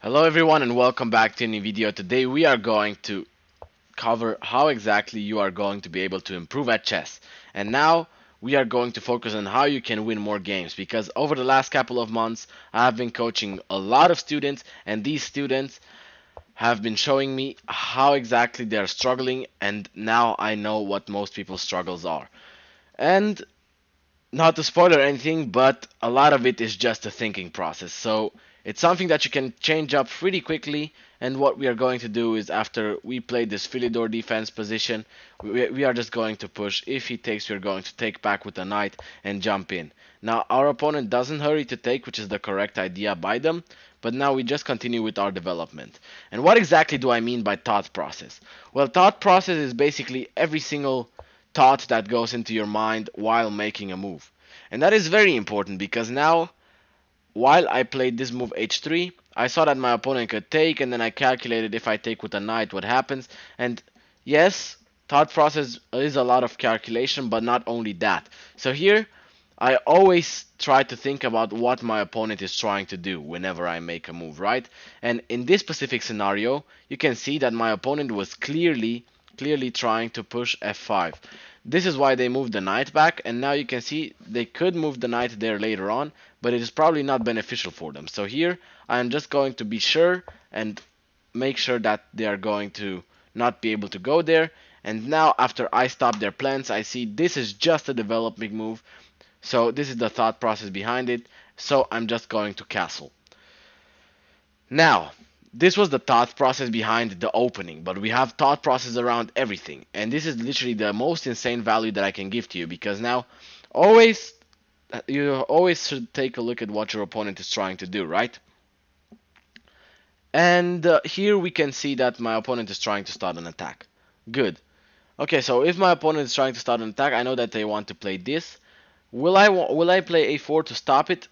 Hello everyone and welcome back to a new video. Today we are going to cover how exactly you are going to be able to improve at chess. And now we are going to focus on how you can win more games because over the last couple of months I have been coaching a lot of students and these students have been showing me how exactly they are struggling, and now I know what most people's struggles are. And not to spoil or anything, but a lot of it is just a thinking process. So it's something that you can change up pretty quickly. And what we are going to do is after we play this Philidor defense position, we are just going to push. If he takes, we're going to take back with a knight and jump in. Now our opponent doesn't hurry to take, which is the correct idea by them. But now we just continue with our development. And what exactly do I mean by thought process? Well, thought process is basically every single thought that goes into your mind while making a move. And that is very important because now, while I played this move h3, I saw that my opponent could take, and then I calculated if I take with a knight what happens. And yes, thought process is a lot of calculation, but not only that. So here, I always try to think about what my opponent is trying to do whenever I make a move, right? And in this specific scenario, you can see that my opponent was clearly trying to push f5. This is why they moved the knight back, and now you can see they could move the knight there later on, but it is probably not beneficial for them. So here, I am just going to be sure and make sure that they are going to not be able to go there. And now after I stop their plans, I see this is just a developing move. So this is the thought process behind it. So I'm just going to castle. Now, this was the thought process behind the opening, but we have thought process around everything. And this is literally the most insane value that I can give to you because now always you always should take a look at what your opponent is trying to do, right? And here we can see that my opponent is trying to start an attack. Good. Okay, so if my opponent is trying to start an attack, I know that they want to play this. Will I play a4 to stop it?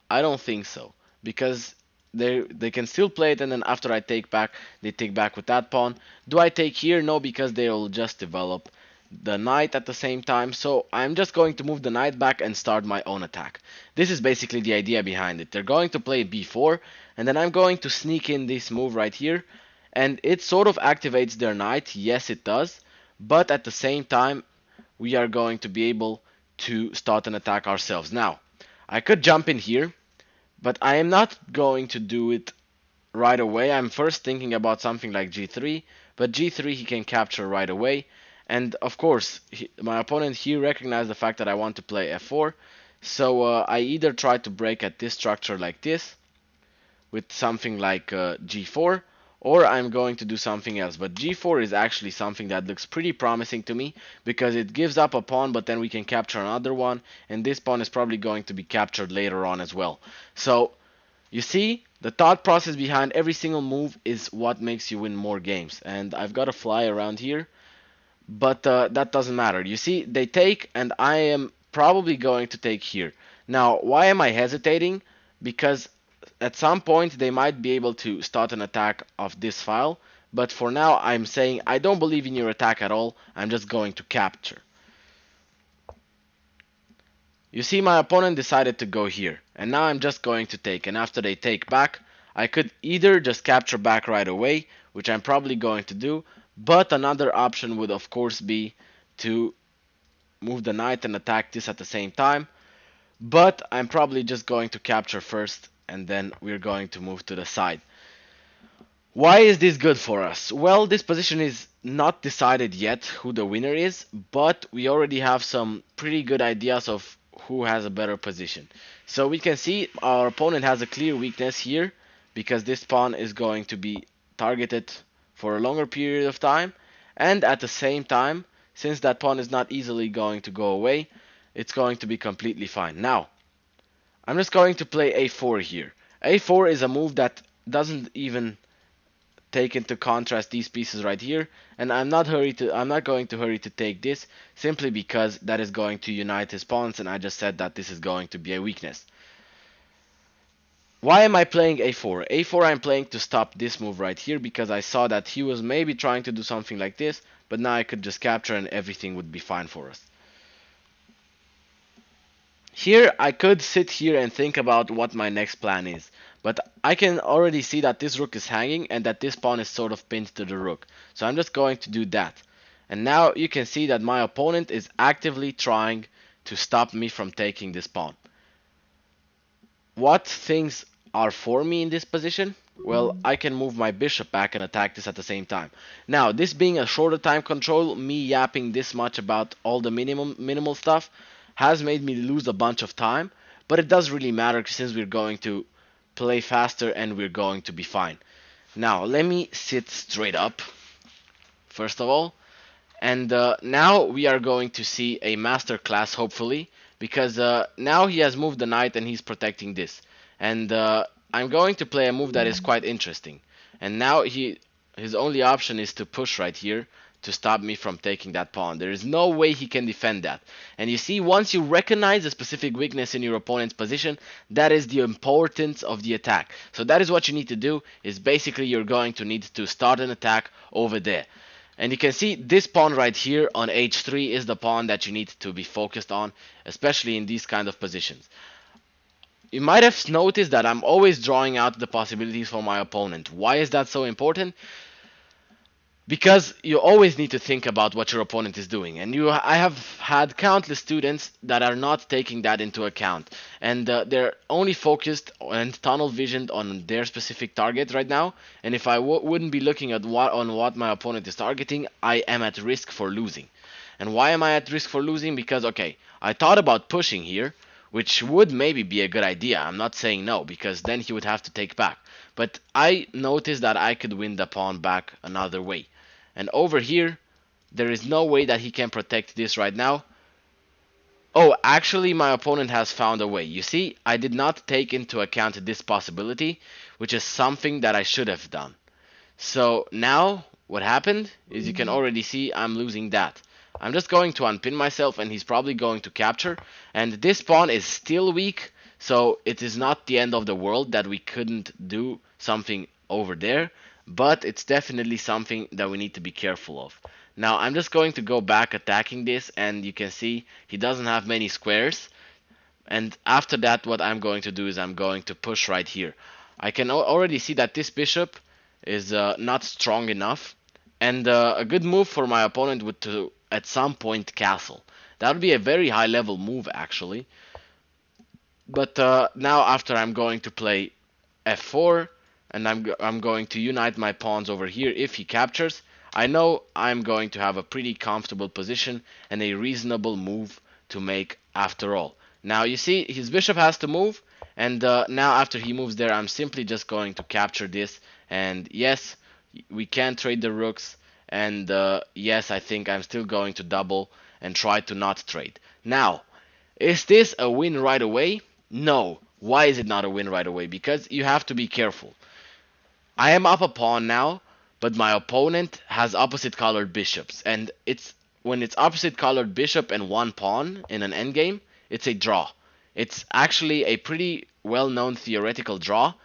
I don't think so because they can still play it, and then after I take back, they take back with that pawn. Do I take here? No, because they'll just develop the knight at the same time. So I'm just going to move the knight back and start my own attack. This is basically the idea behind it. They're going to play b4, and then I'm going to sneak in this move right here, and it sort of activates their knight. Yes, it does, but at the same time, we are going to be able to start an attack ourselves. Now, I could jump in here, but I am not going to do it right away. I'm first thinking about something like g3, but g3 he can capture right away. And of course, my opponent here recognized the fact that I want to play f4. So I either try to break at this structure like this, with something like g4, or I'm going to do something else. But g4 is actually something that looks pretty promising to me because it gives up a pawn, but then we can capture another one, and this pawn is probably going to be captured later on as well. So you see, the thought process behind every single move is what makes you win more games. And I've got a fly around here, but that doesn't matter. You see, they take, and I am probably going to take here. Now, why am I hesitating? Because at some point they might be able to start an attack of this file, but for now I'm saying I don't believe in your attack at all. I'm just going to capture. You see, my opponent decided to go here, and now I'm just going to take, and after they take back, I could either just capture back right away, which I'm probably going to do, but another option would of course be to move the knight and attack this at the same time, but I'm probably just going to capture first, and then we're going to move to the side. Why is this good for us? Well, this position is not decided yet who the winner is, but we already have some pretty good ideas of who has a better position. So we can see our opponent has a clear weakness here because this pawn is going to be targeted for a longer period of time, and at the same time, since that pawn is not easily going to go away, it's going to be completely fine. Now, I'm just going to play a4 here. A4 is a move that doesn't even take into contrast these pieces right here, and I'm not going to hurry to take this simply because that is going to unite his pawns, and I just said that this is going to be a weakness. Why am I playing a4? A4 I'm playing to stop this move right here because I saw that he was maybe trying to do something like this, but now I could just capture and everything would be fine for us. Here I could sit here and think about what my next plan is, But I can already see that this rook is hanging and that this pawn is sort of pinned to the rook. So I'm just going to do that. And now you can see that my opponent is actively trying to stop me from taking this pawn. What things are for me in this position? Well, I can move my bishop back and attack this at the same time. Now, this being a shorter time control, me yapping this much about all the minimal stuff has made me lose a bunch of time, but it does really matter since we're going to play faster and we're going to be fine. Now, let me sit straight up, first of all. And now we are going to see a master class, hopefully, because now he has moved the knight and he's protecting this. And I'm going to play a move that is quite interesting. And now his only option is to push right here to stop me from taking that pawn. There is no way he can defend that. And you see, once you recognize a specific weakness in your opponent's position, that is the importance of the attack. So that is what you need to do, is basically you're going to need to start an attack over there. And you can see this pawn right here on h3 is the pawn that you need to be focused on, especially in these kind of positions. You might have noticed that I'm always drawing out the possibilities for my opponent. Why is that so important? Because you always need to think about what your opponent is doing, and I have had countless students that are not taking that into account, and they're only focused and tunnel visioned on their specific target right now. And if I wouldn't be looking at what my opponent is targeting, I am at risk for losing. And why am I at risk for losing? Because okay, I thought about pushing here, which would maybe be a good idea. I'm not saying no, because then he would have to take back. But I noticed that I could win the pawn back another way. And over here, there is no way that he can protect this right now. Oh, actually, my opponent has found a way. You see, I did not take into account this possibility, which is something that I should have done. So now, what happened is you can already see I'm losing that. I'm just going to unpin myself and he's probably going to capture. And this pawn is still weak, so it is not the end of the world that we couldn't do something over there. But it's definitely something that we need to be careful of. Now I'm just going to go back attacking this, and you can see he doesn't have many squares. And after that, what I'm going to do is I'm going to push right here. I can already see that this bishop is not strong enough, and a good move for my opponent would to at some point castle. That would be a very high level move actually. But now after I'm going to play f4, and I'm going to unite my pawns over here. If he captures, I know I'm going to have a pretty comfortable position and a reasonable move to make after all. Now you see his bishop has to move, and now after he moves there, I'm simply just going to capture this. And yes, we can trade the rooks, and yes, I think I'm still going to double and try to not trade. Now, is this a win right away? No. Why is it not a win right away? Because you have to be careful. I am up a pawn now, but my opponent has opposite colored bishops, and when it's opposite colored bishop and one pawn in an endgame, it's a draw. It's actually a pretty well-known theoretical draw,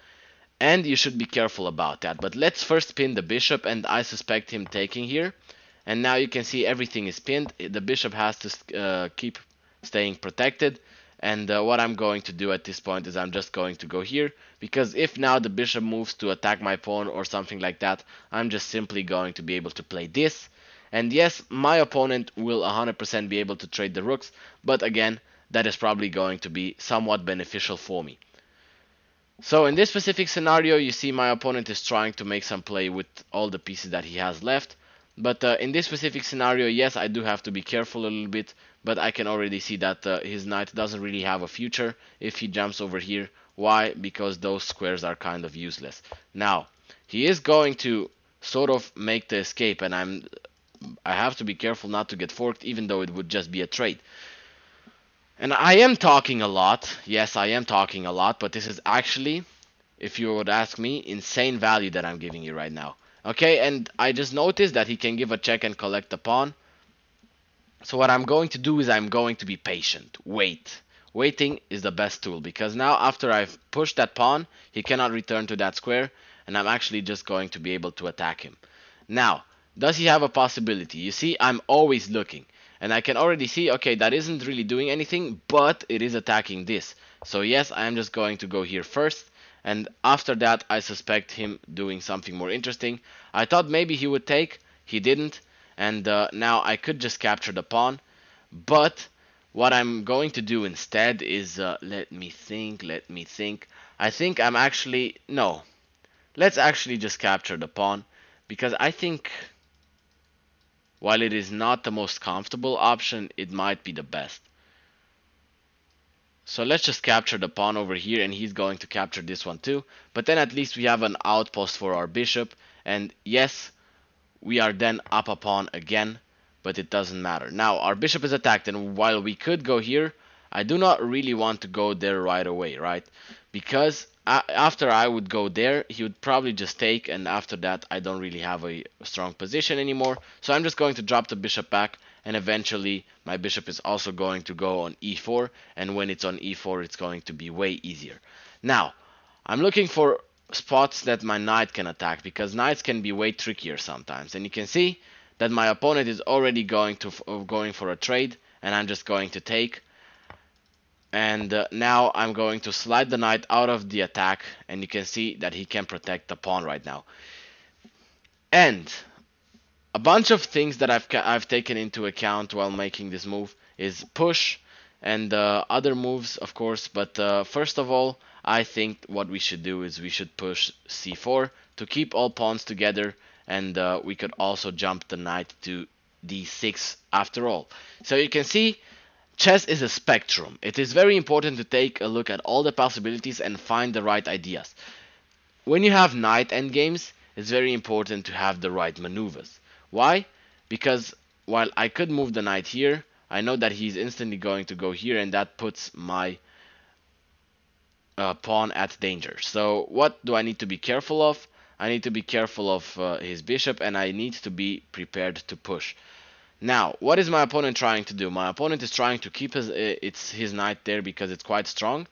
and you should be careful about that. But let's first pin the bishop, and I suspect him taking here. And now you can see everything is pinned. The bishop has to keep staying protected. And what I'm going to do at this point is I'm just going to go here, because if now the bishop moves to attack my pawn or something like that, I'm just simply going to be able to play this. And yes, my opponent will 100% be able to trade the rooks, but again, that is probably going to be somewhat beneficial for me. So in this specific scenario, you see my opponent is trying to make some play with all the pieces that he has left. But in this specific scenario, yes, I do have to be careful a little bit, but I can already see that his knight doesn't really have a future if he jumps over here. Why? Because those squares are kind of useless. Now, he is going to sort of make the escape, and I have to be careful not to get forked, even though it would just be a trade. And I am talking a lot. Yes, I am talking a lot, but this is actually, if you would ask me, insane value that I'm giving you right now. Okay, and I just noticed that he can give a check and collect the pawn. So what I'm going to do is I'm going to be patient. Wait. Waiting is the best tool, because now after I've pushed that pawn, he cannot return to that square, and I'm actually just going to be able to attack him. Now, does he have a possibility? You see, I'm always looking. And I can already see, okay, that isn't really doing anything, but it is attacking this. So yes, I am just going to go here first. and after that I suspect him doing something more interesting. I thought maybe he would take, he didn't, and now I could just capture the pawn, but what I'm going to do instead is, let me think. I think I'm actually, no, let's actually just capture the pawn, because I think while it is not the most comfortable option, it might be the best. So let's just capture the pawn over here, and he's going to capture this one too. But then at least we have an outpost for our bishop, and yes, we are then up a pawn again, but it doesn't matter. Now our bishop is attacked, and while we could go here, I do not really want to go there right away, right? Because after I would go there, he would probably just take, and after that I don't really have a strong position anymore. So I'm just going to drop the bishop back, and eventually my bishop is also going to go on e4, and when it's on e4 it's going to be way easier. Now I'm looking for spots that my knight can attack, because knights can be way trickier sometimes, and you can see that my opponent is already going for a trade, and I'm just going to take, and now I'm going to slide the knight out of the attack, and you can see that he can protect the pawn right now. And a bunch of things that I've taken into account while making this move is push and other moves, of course. But first of all, I think what we should do is we should push c4 to keep all pawns together, and we could also jump the knight to d6 after all. So you can see chess is a spectrum. It is very important to take a look at all the possibilities and find the right ideas. When you have knight endgames, it's very important to have the right maneuvers. Why? Because while I could move the knight here, I know that he's instantly going to go here, and that puts my pawn at danger. So what do I need to be careful of? I need to be careful of his bishop, and I need to be prepared to push. Now, what is my opponent trying to do? My opponent is trying to keep his knight there because it's quite strong.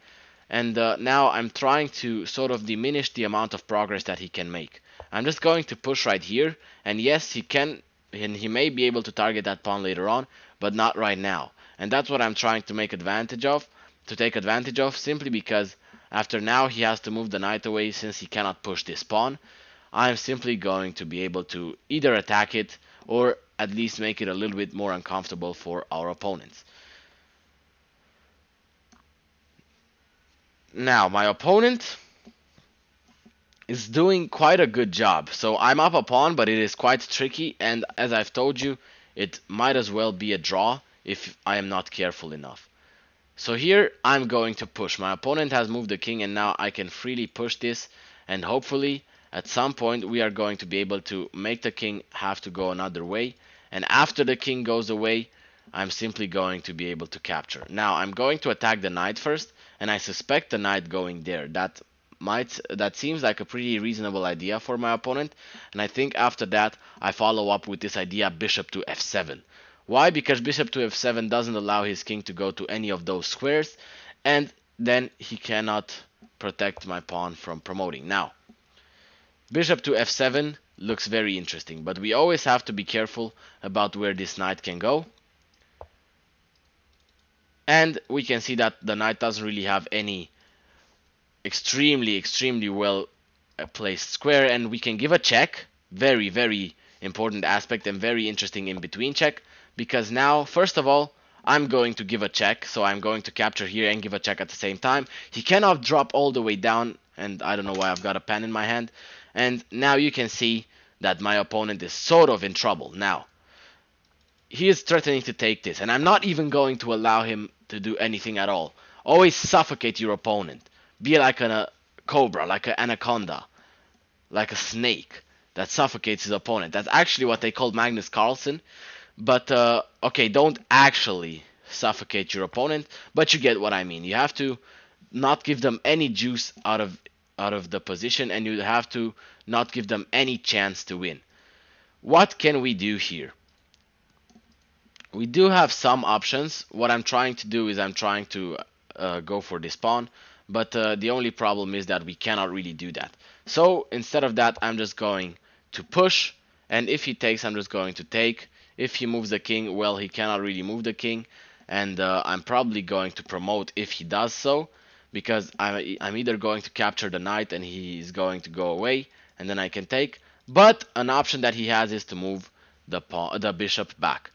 And now I'm trying to sort of diminish the amount of progress that he can make. I'm just going to push right here, and yes, he can, and he may be able to target that pawn later on, but not right now. And that's what I'm trying to take advantage of, simply because after now he has to move the knight away since he cannot push this pawn. I'm simply going to be able to either attack it or at least make it a little bit more uncomfortable for our opponents. Now, my opponent is doing quite a good job. So I'm up a pawn, but it is quite tricky, and as I've told you, it might as well be a draw if I am not careful enough. So here I'm going to push. My opponent has moved the king, and now I can freely push this, and hopefully at some point we are going to be able to make the king have to go another way, and after the king goes away, I'm simply going to be able to capture. Now I'm going to attack the knight first, and I suspect the knight going there. That seems like a pretty reasonable idea for my opponent, and I think after that I follow up with this idea bishop to f7. Why? Because bishop to f7 doesn't allow his king to go to any of those squares, and then he cannot protect my pawn from promoting. Now, bishop to f7 looks very interesting, but we always have to be careful about where this knight can go. And we can see that the knight doesn't really have any extremely well placed square, and we can give a check. Very important aspect and very interesting in between check, because now first of all I'm going to give a check, so I'm going to capture here and give a check at the same time. He cannot drop all the way down, and I don't know why I've got a pen in my hand. And now you can see that my opponent is sort of in trouble. Now he is threatening to take this, and I'm not even going to allow him to do anything at all. Always suffocate your opponent. Be like a cobra, like an anaconda, like a snake that suffocates his opponent. That's actually what they called Magnus Carlsen. But okay, don't actually suffocate your opponent, but you get what I mean. You have to not give them any juice out of the position, and you have to not give them any chance to win. What can we do here? We do have some options. What I'm trying to do is I'm trying to go for this pawn, but the only problem is that we cannot really do that. So instead of that, I'm just going to push, and if he takes, I'm just going to take. If he moves the king, well, he cannot really move the king, and I'm probably going to promote if he does so. because I'm either going to capture the knight and he's going to go away, and then I can take. But an option that he has is to move the bishop back.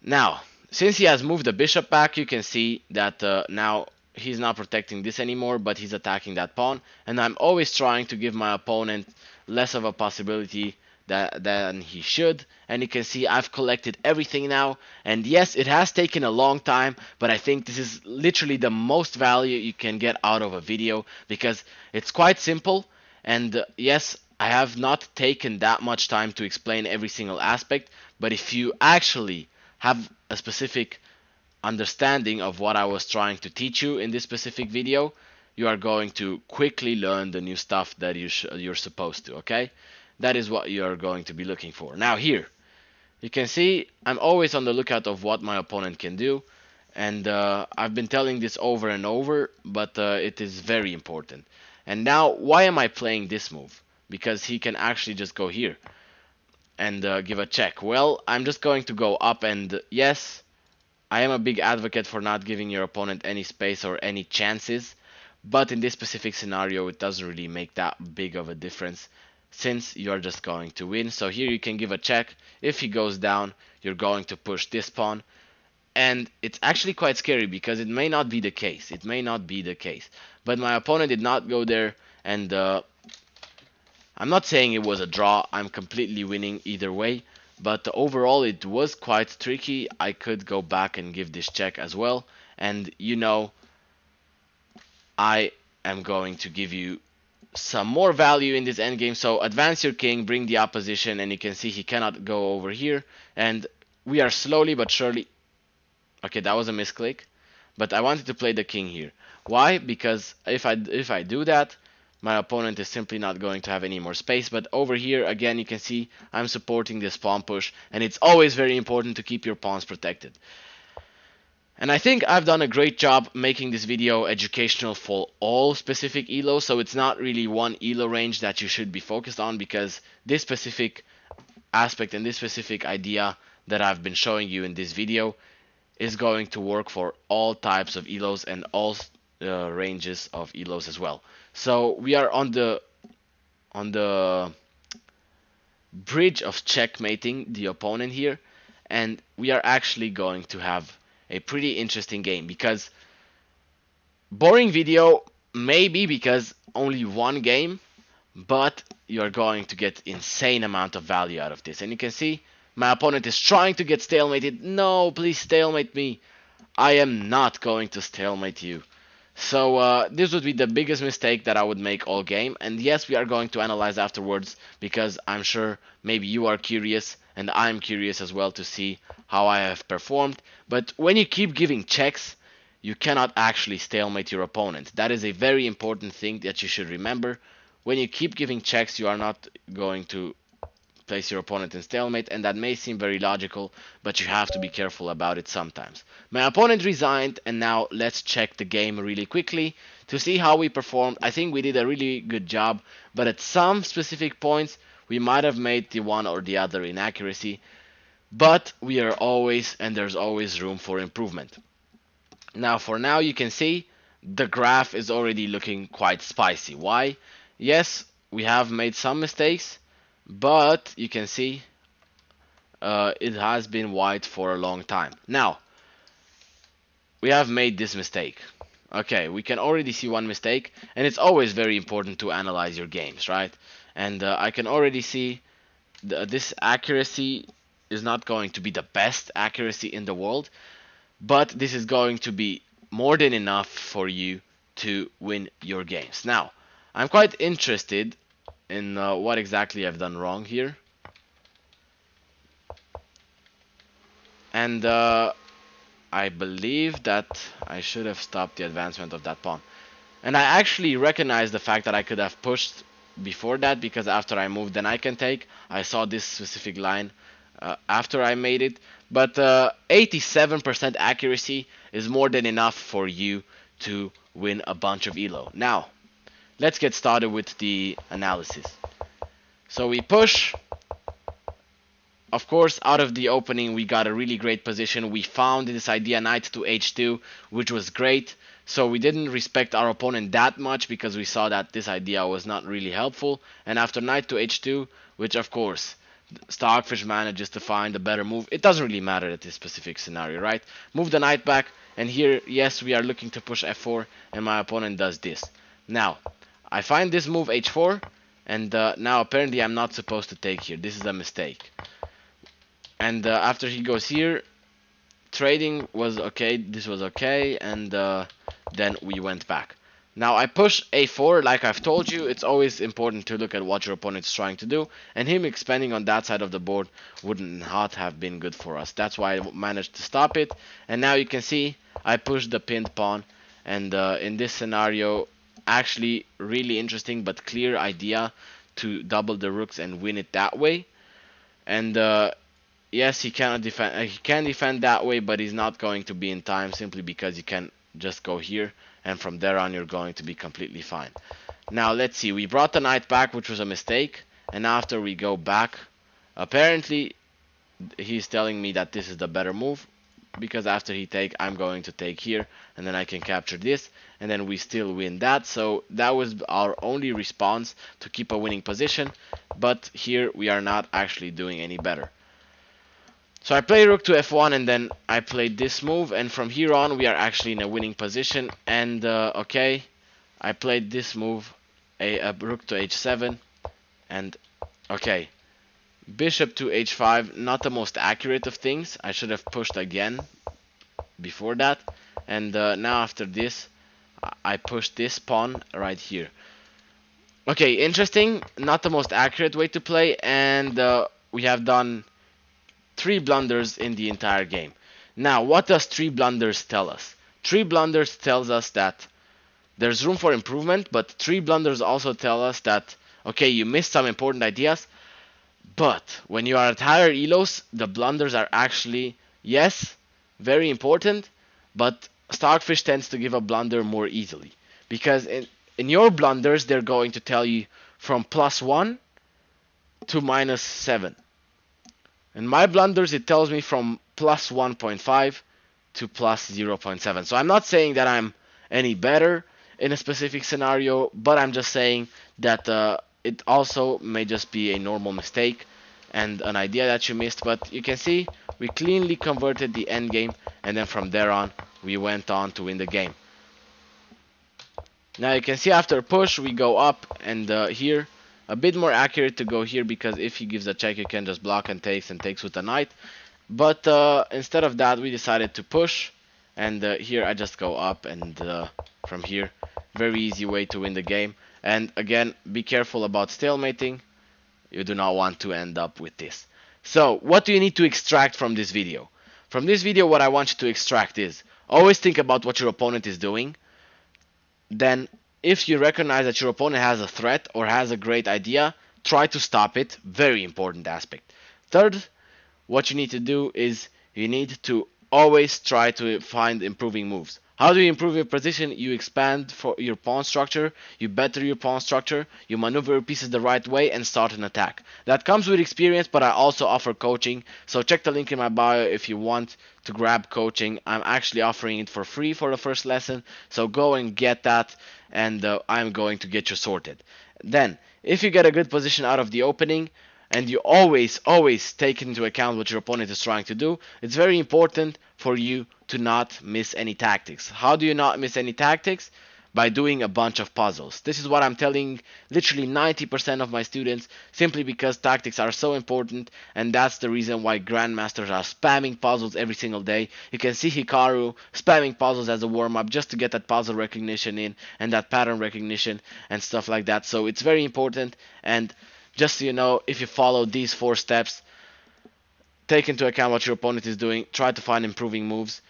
Now, since he has moved the bishop back, you can see that now he's not protecting this anymore, but he's attacking that pawn. And I'm always trying to give my opponent less of a possibility than he should. And you can see I've collected everything now. And yes, it has taken a long time, but I think this is literally the most value you can get out of a video because it's quite simple. And yes, I have not taken that much time to explain every single aspect, but if you actually have a specific understanding of what I was trying to teach you in this specific video, you are going to quickly learn the new stuff that you're supposed to, okay? That is what you are going to be looking for. Now here, you can see I'm always on the lookout of what my opponent can do, and I've been telling this over and over, but it is very important. And now, why am I playing this move? Because he can actually just go here and give a check. Well, I'm just going to go up, and yes, I am a big advocate for not giving your opponent any space or any chances, but in this specific scenario it doesn't really make that big of a difference since you're just going to win. So here you can give a check. If he goes down, you're going to push this pawn, and it's actually quite scary because it may not be the case. It may not be the case, but my opponent did not go there, and I'm not saying it was a draw. I'm completely winning either way. But overall, it was quite tricky. I could go back and give this check as well. And you know, I am going to give you some more value in this endgame. So advance your king, bring the opposition, and you can see he cannot go over here. And we are slowly but surely... Okay, that was a misclick. But I wanted to play the king here. Why? Because if I do that, my opponent is simply not going to have any more space. But over here, again, you can see I'm supporting this pawn push, and it's always very important to keep your pawns protected. And I think I've done a great job making this video educational for all specific ELOs, so it's not really one ELO range that you should be focused on, because this specific aspect and this specific idea that I've been showing you in this video is going to work for all types of ELOs and all ranges of ELOs as well. So we are on the bridge of checkmating the opponent here, and we are actually going to have a pretty interesting game, because boring video maybe because only one game, but you're going to get insane amount of value out of this. And you can see my opponent is trying to get stalemated. No, please stalemate me. I am not going to stalemate you. So this would be the biggest mistake that I would make all game. And yes, we are going to analyze afterwards, because I'm sure maybe you are curious and I'm curious as well to see how I have performed. But when you keep giving checks, you cannot actually stalemate your opponent. That is a very important thing that you should remember. When you keep giving checks, you are not going to place your opponent in stalemate, and that may seem very logical, but you have to be careful about it sometimes. My opponent resigned, and now let's check the game really quickly to see how we performed. I think we did a really good job, but at some specific points we might have made the one or the other inaccuracy, but we are always, and there's always room for improvement. Now for now you can see the graph is already looking quite spicy. Why? Yes, we have made some mistakes, but you can see it has been white for a long time. Now we have made this mistake. Okay, we can already see one mistake, and it's always very important to analyze your games, right? And I can already see this accuracy is not going to be the best accuracy in the world, but this is going to be more than enough for you to win your games. Now, I'm quite interested in what exactly I've done wrong here. And I believe that I should have stopped the advancement of that pawn. And I actually recognize the fact that I could have pushed before that, because after I moved then I can take. I saw this specific line after I made it. But 87% accuracy is more than enough for you to win a bunch of ELO. Now, let's get started with the analysis. So we push. Of course, out of the opening, we got a really great position. We found this idea knight to h2, which was great So we didn't respect our opponent that much because we saw that this idea was not really helpful. And after knight to h2, which of course Stockfish manages to find a better move. It doesn't really matter at this specific scenario, right? Move the knight back, and here, yes, we are looking to push f4, and my opponent does this. Now, I find this move h4, and now apparently I'm not supposed to take here. This is a mistake. And after he goes here, trading was okay, this was okay, and then we went back. Now I push a4, like I've told you, it's always important to look at what your opponent's trying to do, and him expanding on that side of the board would not have been good for us. That's why I managed to stop it, and now you can see I pushed the pinned pawn, and in this scenario, actually really interesting but clear idea to double the rooks and win it that way. And yes, he cannot defend. He can defend that way, but he's not going to be in time simply because you can just go here, and from there on you're going to be completely fine. Now let's see. We brought the knight back, which was a mistake, and after we go back, apparently he's telling me that this is the better move because after he take, I'm going to take here, and then I can capture this, and then we still win that. So that was our only response to keep a winning position, but here we are not actually doing any better. So I play rook to f1, and then I played this move, and from here on we are actually in a winning position. And okay, I played this move, a rook to h7, and okay, bishop to h5, not the most accurate of things. I should have pushed again before that. And now after this, I pushed this pawn right here. Okay, interesting, not the most accurate way to play, and we have done 3 blunders in the entire game. Now, what does 3 blunders tell us? 3 blunders tells us that there's room for improvement, but 3 blunders also tell us that, okay, you missed some important ideas, but when you are at higher elos, the blunders are actually, yes, very important, but Stockfish tends to give a blunder more easily. Because in your blunders, they're going to tell you from +1 to -7. In my blunders, it tells me from +1.5 to +0.7. So I'm not saying that I'm any better in a specific scenario, but I'm just saying that it also may just be a normal mistake and an idea that you missed. But you can see we cleanly converted the endgame, and then from there on, we went on to win the game. Now you can see after push, we go up, and here, a bit more accurate to go here, because if he gives a check, you can just block and takes with a knight. But instead of that, we decided to push, and here I just go up, and from here, very easy way to win the game. And again, be careful about stalemating. You do not want to end up with this. So what do you need to extract from this video? From this video, what I want you to extract is always think about what your opponent is doing. Then if you recognize that your opponent has a threat or has a great idea, try to stop it. Very important aspect. Third, what you need to do is you need to always try to find improving moves. How do you improve your position? You expand for your pawn structure, you better your pawn structure, you maneuver your pieces the right way, and start an attack. That comes with experience, but I also offer coaching, so check the link in my bio if you want to grab coaching. I'm actually offering it for free for the first lesson, so go and get that, and I'm going to get you sorted. Then, if you get a good position out of the opening, and you always take into account what your opponent is trying to do, it's very important for you to not miss any tactics. How do you not miss any tactics? By doing a bunch of puzzles. This is what I'm telling literally 90% of my students, simply because tactics are so important, and that's the reason why grandmasters are spamming puzzles every single day. You can see Hikaru spamming puzzles as a warm-up just to get that puzzle recognition in and that pattern recognition and stuff like that. So it's very important, and just so you know, if you follow these 4 steps, take into account what your opponent is doing, try to find improving moves,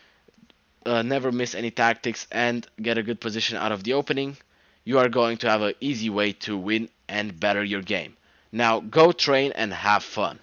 never miss any tactics, and get a good position out of the opening, you are going to have an easy way to win and better your game. Now go train and have fun.